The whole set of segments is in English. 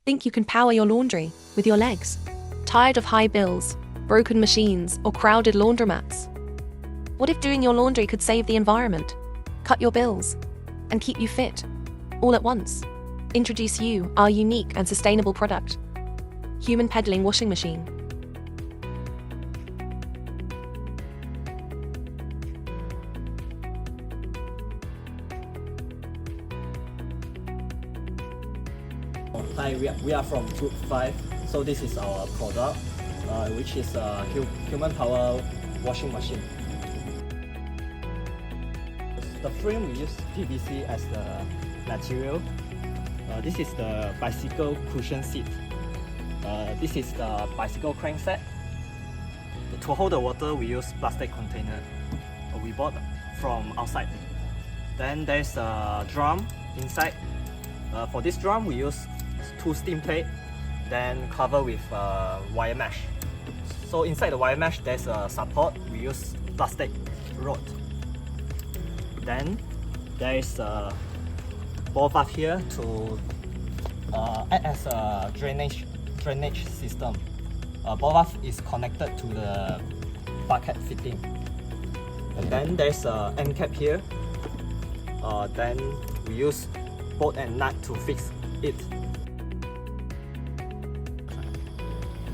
Think you can power your laundry with your legs? Tired of high bills, broken machines, or crowded laundromats? What if doing your laundry could save the environment, cut your bills, and keep you fit, all at once? Introduce you, our unique and sustainable product, Human Pedaling Washing Machine. Hi, we are from Group 5, so this is our product, which is a human power washing machine. The frame, we use PVC as the material. This is the bicycle cushion seat. This is the bicycle crankset. To hold the water, we use plastic container we bought from outside. Then there's a drum inside. For this drum, we use 2 steam plates, then cover with wire mesh. So inside the wire mesh, there's a support. We use plastic rod. Then there is a ball valve here to act as a drainage system. Ball valve is connected to the bucket fitting. And then there's a end cap here. Then we use bolt and nut to fix it.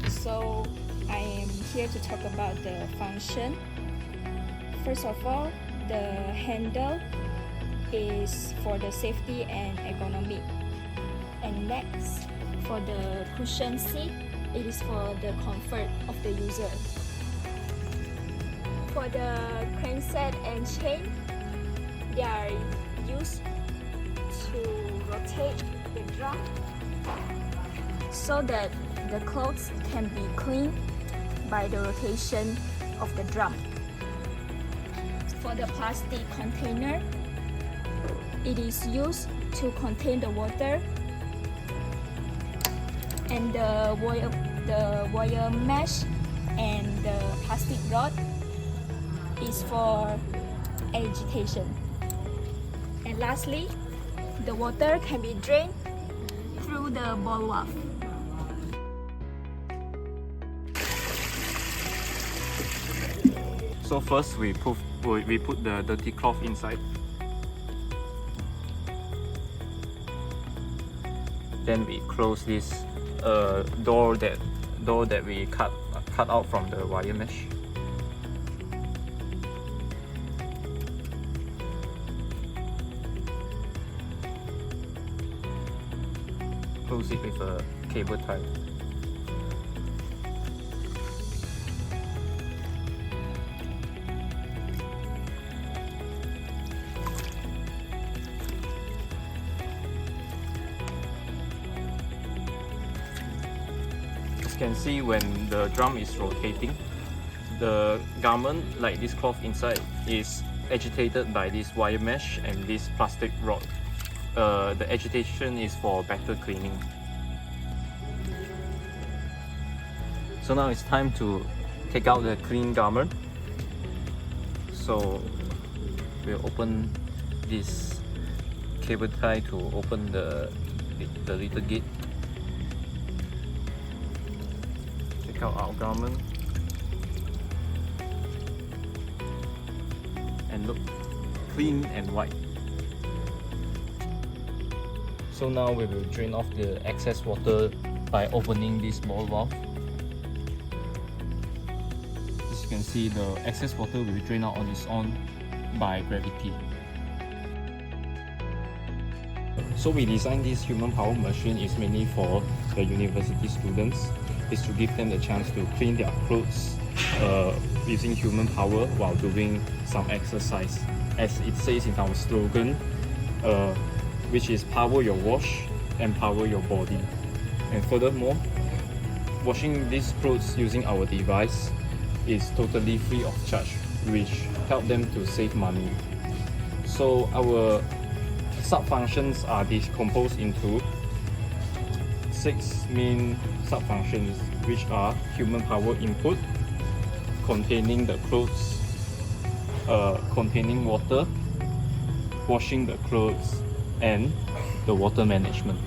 So I am here to talk about the function. First of all, the handle is for the safety and ergonomic. And next, for the cushion seat, it is for the comfort of the user. For the crankset and chain, they are used to rotate the drum so that the clothes can be cleaned by the rotation of the drum. For the plastic container, it is used to contain the water, and the wire mesh and the plastic rod is for agitation. And lastly, the water can be drained through the ball valve. So first we put the dirty cloth inside. Then we close this door that we cut out from the wire mesh. Close it with a cable tie. As you can see, when the drum is rotating, the garment, like this cloth inside, is agitated by this wire mesh and this plastic rod. The agitation is for better cleaning. So now it's time to take out the clean garment. So we'll open this cable tie to open the little gate. Take out our garment and look clean and white. So now we will drain off the excess water by opening this ball valve. As you can see, the excess water will drain out on its own by gravity. So we designed this human power machine is mainly for the university students. Is to give them the chance to clean their clothes using human power while doing some exercise. As it says in our slogan, which is power your wash, empower your body. And furthermore, washing these clothes using our device is totally free of charge, which help them to save money. So our sub-functions are decomposed into 6 main sub-functions, which are human power input, containing the clothes, containing water, washing the clothes, and the water management.